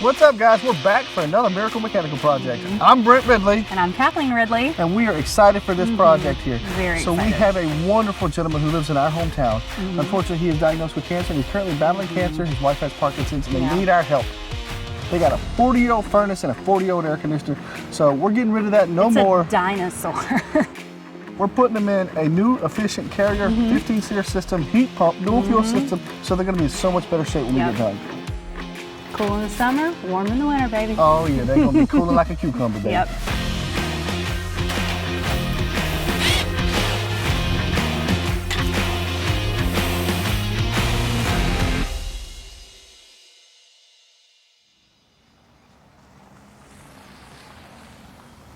What's up, guys? We're back for another Miracle Mechanical project. I'm Brent Ridley. And I'm Kathleen Ridley. And we are excited for this project here. Very excited. We have a wonderful gentleman who lives in our hometown. Unfortunately, he is diagnosed with cancer, and he's currently battling cancer. His wife has Parkinson's, and they need our help. They got a 40-year-old furnace and a 40-year-old air conditioner. So we're getting rid of that It's more. A dinosaur. We're putting them in a new efficient Carrier 15-series system, heat pump, dual fuel system, so they're going to be in so much better shape when we get done. Cool in the summer, warm in the winter, baby. Oh yeah, they're going to be cooling like a cucumber, baby. Yep.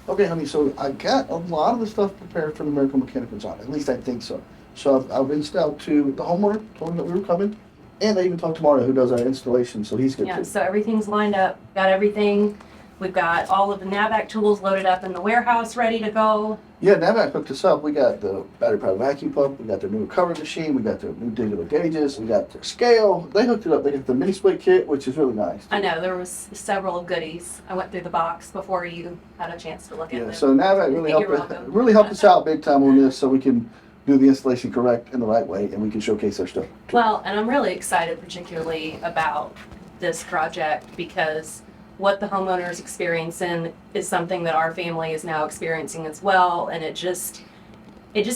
Okay, honey, so I got a lot of the stuff prepared for the Miracle Mechanical job. At least I think so. So I've reached out to the homeowner, told him that we were coming, and I even talked to Mario, who does our installation, so he's good Yeah, too. so everything's lined up, got everything. We've got all of the NAVAC tools loaded up in the warehouse, ready to go. Yeah, NAVAC hooked us up. We got the battery-powered vacuum pump, we got their new recovery machine, we got their new digital gauges, we got their scale. They hooked it up. They got the mini split kit, which is really nice. I know, there was several goodies. I went through the box before you had a chance to look at Yeah, them. so NAVAC really helped us out big time on this, so we can do the installation correct in the right way, and we can showcase our stuff. Well, and I'm really excited particularly about this project because what the homeowner is experiencing is something that our family is now experiencing as well, and it just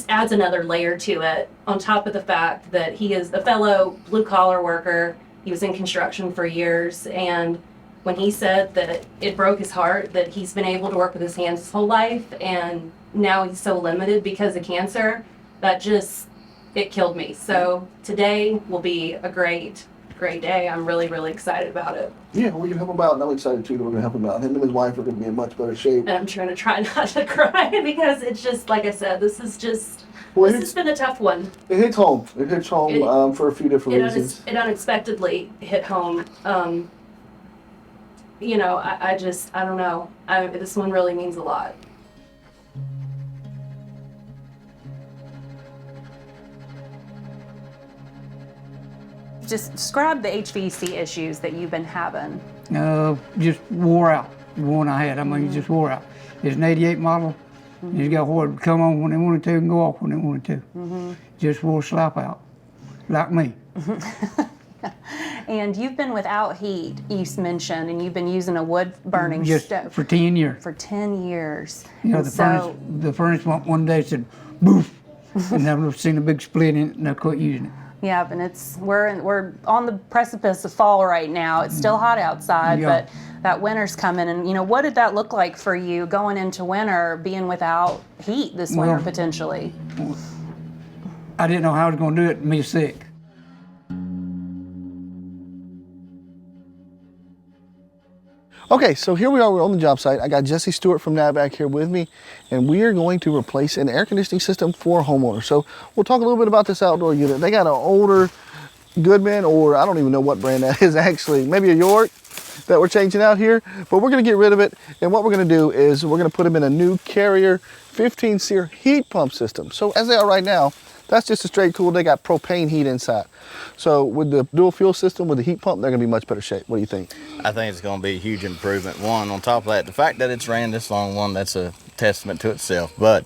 adds another layer to it, on top of the fact that he is a fellow blue-collar worker. He was in construction for years, and when he said that it broke his heart that he's been able to work with his hands his whole life, and now he's so limited because of cancer, it killed me. So today will be a great day. I'm really, really excited about it. Yeah, we can help him out, and I'm excited too that we're going to help him out. Him and his wife are going to be in much better shape. And I'm trying to try not to cry because it's just, like I said, this has been a tough one. It hits home. It hits home for a few different reasons. It unexpectedly hit home. I don't know. This one really means a lot. Just describe the HVAC issues that you've been having. Just wore out, the one I had. I mean, it just wore out. It's an 88 model. You just got where it come on when they wanted to and go off when they wanted to. Just wore slap out, like me. And you've been without heat, you mentioned, and you've been using a wood-burning stove. For 10 years. For 10 years. You know, the furnace one day said, boof, and I've seen a big split in it, and I quit using it. Yeah, and we're on the precipice of fall right now. It's still hot outside, but that winter's coming. And what did that look like for you going into winter, being without heat this winter potentially? I didn't know how I was going to do it. Me sick. Okay, so here we are, we're on the job site. I got Jessie Stewart from NAVAC here with me, and we are going to replace an air conditioning system for a homeowner. So we'll talk a little bit about this outdoor unit. They got an older Goodman, or I don't even know what brand that is actually, maybe a York that we're changing out here, but we're gonna get rid of it. And what we're gonna do is we're gonna put them in a new Carrier 15-series heat pump system. So as they are right now, that's just a straight cool. They got propane heat inside. So with the dual fuel system, with the heat pump, they're gonna be much better shape. What do you think? I think it's gonna be a huge improvement. One, on top of that, the fact that it's ran this long, that's a testament to itself. But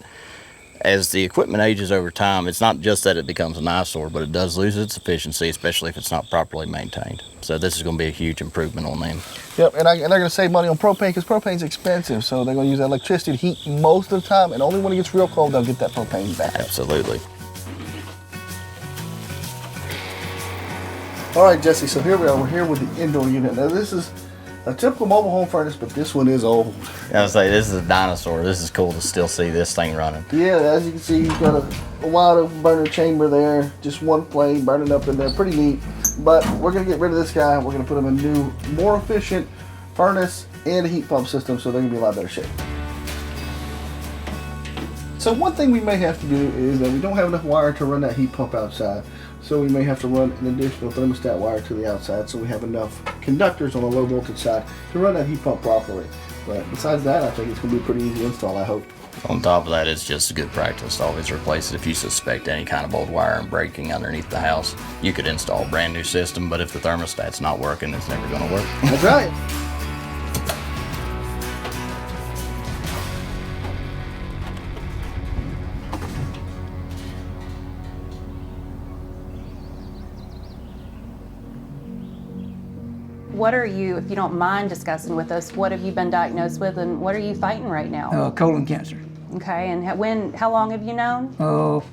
as the equipment ages over time, it's not just that it becomes an eyesore, but it does lose its efficiency, especially if it's not properly maintained. So this is gonna be a huge improvement on them. Yep, and they're gonna save money on propane because propane's expensive. So they're gonna use electricity to heat most of the time, and only when it gets real cold, they'll get that propane back. Absolutely. All right, Jessie, so here we are. We're here with the indoor unit. Now, this is a typical mobile home furnace, but this one is old. I was say, this is a dinosaur. This is cool to still see this thing running. Yeah, as you can see, you've got a wide open burner chamber there, just one flame burning up in there. Pretty neat. But we're going to get rid of this guy. We're going to put him in a new, more efficient furnace and a heat pump system, so they're going to be in a lot better shape. So one thing we may have to do is that we don't have enough wire to run that heat pump outside. So we may have to run an additional thermostat wire to the outside so we have enough conductors on the low voltage side to run that heat pump properly. But besides that, I think it's going to be a pretty easy install, I hope. On top of that, it's just good practice to always replace it. If you suspect any kind of old wiring breaking underneath the house, you could install a brand new system, but if the thermostat's not working, it's never going to work. That's right. what are you, if you don't mind discussing with us, what have you been diagnosed with and what are you fighting right now? Colon cancer. Okay, and how long have you known?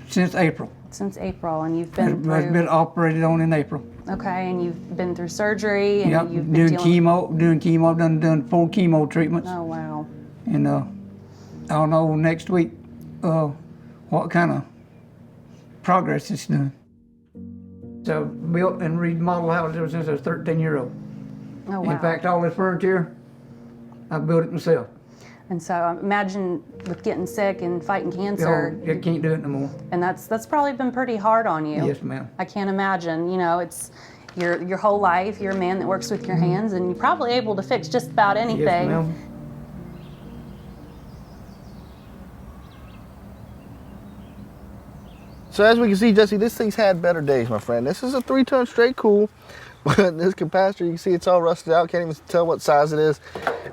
Since April. Since April, and you've been I've through, been operated on in April. okay, and you've been through surgery and Yep, you've been doing chemo, I've done 4 chemo treatments. Oh, wow. And I'll know next week what kind of progress it's doing. So built and remodeled houses ever since I was 13-year-old. Oh, wow. In fact, all this furniture, I built it myself. And so imagine with getting sick and fighting cancer, I can't do it no more. and that's probably been pretty hard on you. Yes, ma'am. I can't imagine, you know, it's your whole life, you're a man that works with your hands, and you're probably able to fix just about anything. Yes, ma'am. So as we can see, Jesse, this thing's had better days, my friend. This is a 3-ton straight cool, but this capacitor, you can see it's all rusted out. Can't even tell what size it is.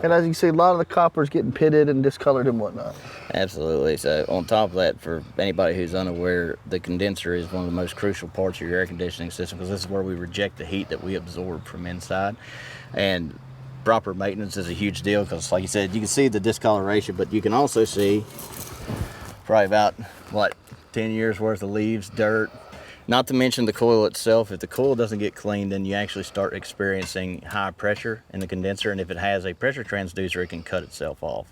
And as you can see, a lot of the copper is getting pitted and discolored and whatnot. Absolutely. So on top of that, for anybody who's unaware, the condenser is one of the most crucial parts of your air conditioning system because this is where we reject the heat that we absorb from inside. And proper maintenance is a huge deal because, like you said, you can see the discoloration, but you can also see probably about, 10 years worth of leaves, dirt. Not to mention the coil itself. If the coil doesn't get cleaned, then you actually start experiencing high pressure in the condenser, and if it has a pressure transducer, it can cut itself off.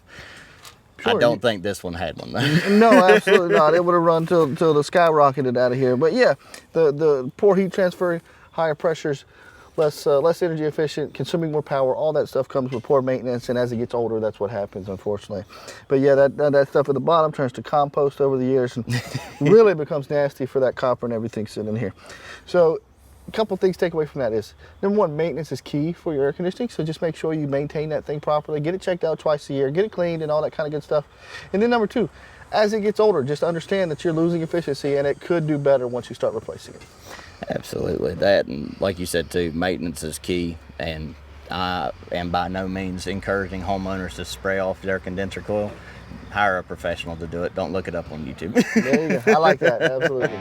Sure. I don't think this one had one though. No, absolutely not. It would have run till the sky rocketed out of here. But yeah, the poor heat transfer, higher pressures, less energy efficient, consuming more power, all that stuff comes with poor maintenance, and as it gets older, that's what happens, unfortunately. But yeah, that stuff at the bottom turns to compost over the years and really becomes nasty for that copper and everything sitting in here. So a couple things to take away from that is, number one, maintenance is key for your air conditioning, so just make sure you maintain that thing properly, get it checked out twice a year, get it cleaned and all that kind of good stuff. And then number two, as it gets older, just understand that you're losing efficiency and it could do better once you start replacing it. Absolutely. That, and like you said too, maintenance is key, and I am by no means encouraging homeowners to spray off their condenser coil. Hire a professional to do it. Don't look it up on YouTube. There you go. I like that, absolutely.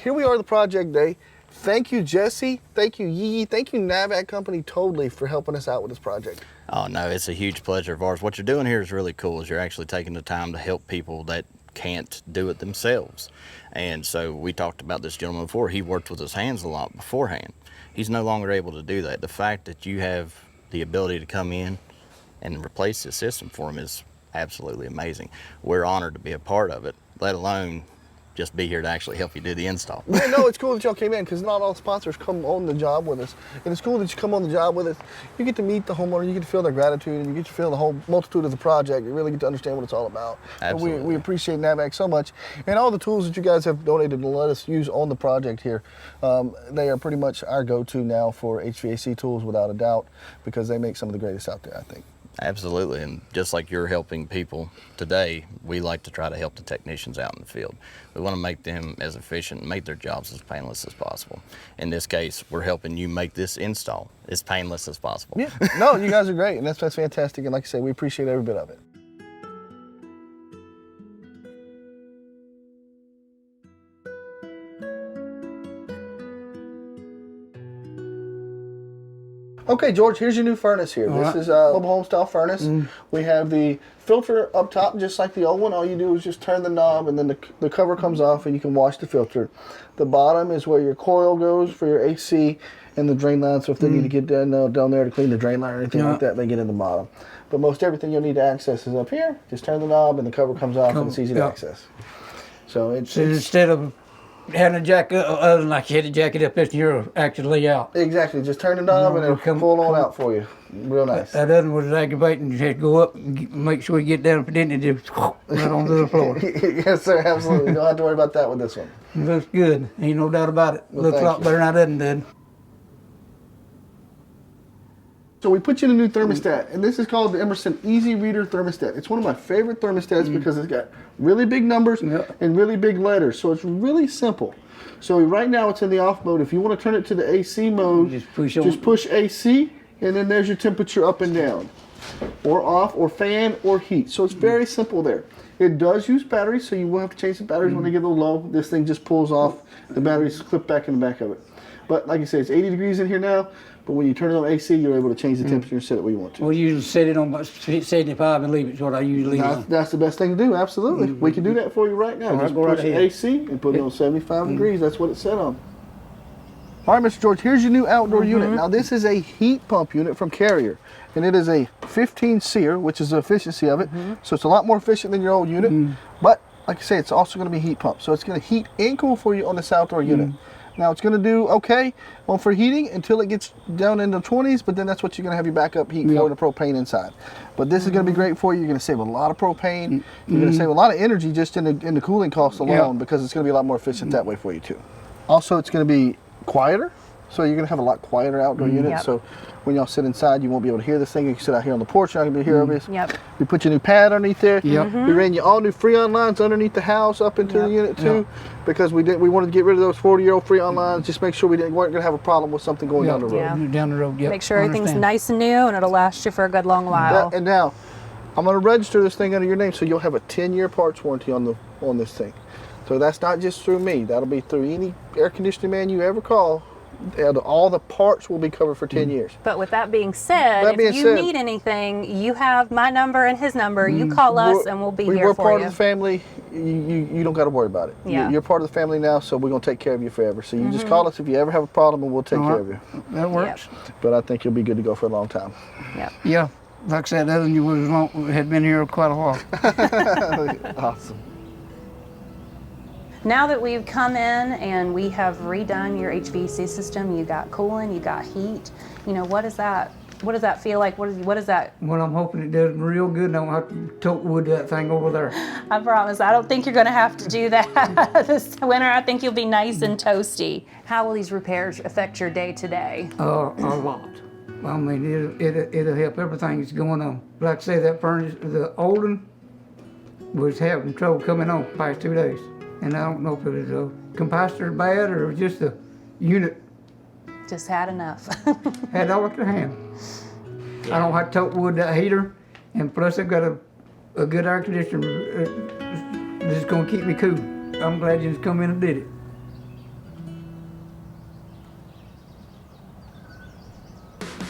Here we are, the project day. Thank you, Jessie. Thank you, Yee. Thank you, NAVAC Company, totally, for helping us out with this project. Oh no, it's a huge pleasure of ours. What you're doing here is really cool. Is you're actually taking the time to help people that can't do it themselves. And so we talked about this gentleman before. He worked with his hands a lot beforehand. He's no longer able to do that. The fact that you have the ability to come in and replace the system for him is absolutely amazing. We're honored to be a part of it, let alone just be here to actually help you do the install. Yeah, no, it's cool that y'all came in because not all sponsors come on the job with us. And it's cool that you come on the job with us. You get to meet the homeowner, you get to feel their gratitude, and you get to feel the whole multitude of the project. You really get to understand what it's all about. Absolutely. And we appreciate NAVAC so much. And all the tools that you guys have donated to let us use on the project here, they are pretty much our go-to now for HVAC tools without a doubt because they make some of the greatest out there, I think. Absolutely, and just like you're helping people today, we like to try to help the technicians out in the field. We want to make them as efficient and make their jobs as painless as possible. In this case, we're helping you make this install as painless as possible. Yeah, no, you guys are great, and that's fantastic, and like I said, we appreciate every bit of it. Okay, George, here's your new furnace here. This is a mobile home style furnace. We have the filter up top, just like the old one. All you do is just turn the knob and then the cover comes off and you can wash the filter. The bottom is where your coil goes for your AC and the drain line. So if they need to get down there to clean the drain line or anything like that, they get in the bottom. But most everything you'll need to access is up here. Just turn the knob and the cover comes off and it's easy to access. So it's instead of having a jack other than like you had to jack it up this year actually out. exactly, just turn the knob and it'll pull on out for you. Real nice. That other one was aggravating. You had to go up and make sure you get down, but then it just right onto the floor. Yes, sir, absolutely. Don't have to worry about that with this one. It looks good. Ain't no doubt about it. Well, Looks a thank lot you. better than I did. So we put you in a new thermostat, and this is called the Emerson Easy Reader Thermostat. It's one of my favorite thermostats because it's got really big numbers and really big letters, so it's really simple. So right now it's in the off mode. If you want to turn it to the AC mode, just push AC, and then there's your temperature up and down, or off, or fan, or heat. So it's very simple there. It does use batteries, so you will have to change the batteries when they get a little low. This thing just pulls off. The batteries clip back in the back of it. But like I said, it's 80 degrees in here now. But when you turn it on AC, you're able to change the temperature and set it where you want to. We usually set it on about 75 and leave it. Is what I usually leave it on. That's the best thing to do, absolutely. We can do that for you right now. Just go right push ahead. AC and put it on 75 degrees. That's what it's set on. All right, Mr. George, here's your new outdoor unit. Now, this is a heat pump unit from Carrier, and it is a 15 SEER, which is the efficiency of it. So it's a lot more efficient than your old unit. But like I say, it's also going to be heat pump. So it's going to heat and cool for you on this outdoor unit. Now it's going to do okay for heating until it gets down into the 20s, but then that's what you're going to have your backup heat for the propane inside. But this is going to be great for you. You're going to save a lot of propane. You're going to save a lot of energy just in the cooling costs alone because it's going to be a lot more efficient that way for you too. Also, it's going to be quieter. So you're going to have a lot quieter outdoor unit. So when y'all sit inside, you won't be able to hear this thing. You can sit out here on the porch, you're not going to be able to hear this. We put your new pad underneath there. We ran you all new Freon lines underneath the house up into the unit too, because we wanted to get rid of those 40-year-old Freon lines. Just make sure we weren't going to have a problem with something going down the road. Down the road, Make sure everything's nice and new, and it'll last you for a good long while. And now, I'm going to register this thing under your name, so you'll have a 10-year parts warranty on this thing. So that's not just through me. That'll be through any air conditioning man you ever call. All the parts will be covered for 10 years. But with that being said, if you need anything, you have my number and his number. You call us and we'll be here for you. We're part of the family. You don't got to worry about it. You're part of the family now, so we're going to take care of you forever. So you just call us if you ever have a problem, and we'll take care of you. That works. But I think you'll be good to go for a long time. Yeah. Like I said, the other one had been here quite a while. Awesome. Now that we've come in and we have redone your HVAC system, you got cooling, you got heat, what does that feel like? What is that? Well, I'm hoping it does real good and I don't have to tote wood that thing over there. I promise. I don't think you're going to have to do that this winter. I think you'll be nice and toasty. How will these repairs affect your day to day? A lot. I mean, it'll help everything that's going on. Like I say, that furnace, the old one, was having trouble coming on the past 2 days. And I don't know if it was a capacitor bad or it was just the unit. Just had enough. Had all I could handle. I don't have to tote wood that heater, and plus I've got a good air conditioner that's going to keep me cool. I'm glad you just come in and did it.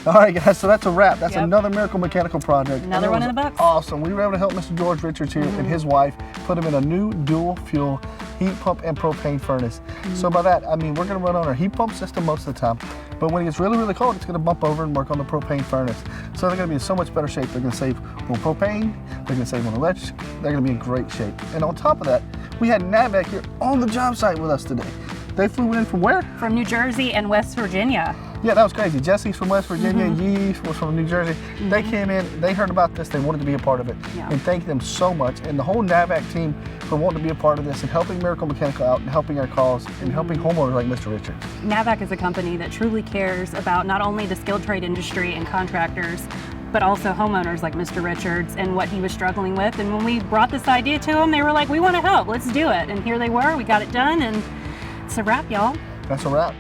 All right, guys, so that's a wrap. That's another Miracle Mechanical project. Another one in the box. Awesome. We were able to help Mr. George Richards here and his wife put him in a new dual fuel heat pump and propane furnace. So by that, I mean, we're going to run on our heat pump system most of the time, but when it gets really, really cold, it's going to bump over and work on the propane furnace. So they're going to be in so much better shape. They're going to save on propane, they're going to save on electric, they're going to be in great shape. And on top of that, we had NAVAC here on the job site with us today. They flew in from where? From New Jersey and West Virginia. Yeah, that was crazy. Jessie's from West Virginia, Yee was from New Jersey. They came in, they heard about this, they wanted to be a part of it. And thank them so much. And the whole NAVAC team for wanting to be a part of this and helping Miracle Mechanical out and helping our cause and helping homeowners like Mr. Richards. NAVAC is a company that truly cares about not only the skilled trade industry and contractors, but also homeowners like Mr. Richards and what he was struggling with. And when we brought this idea to them, they were like, we want to help, let's do it. And here they were, we got it done, and it's a wrap, y'all. That's a wrap.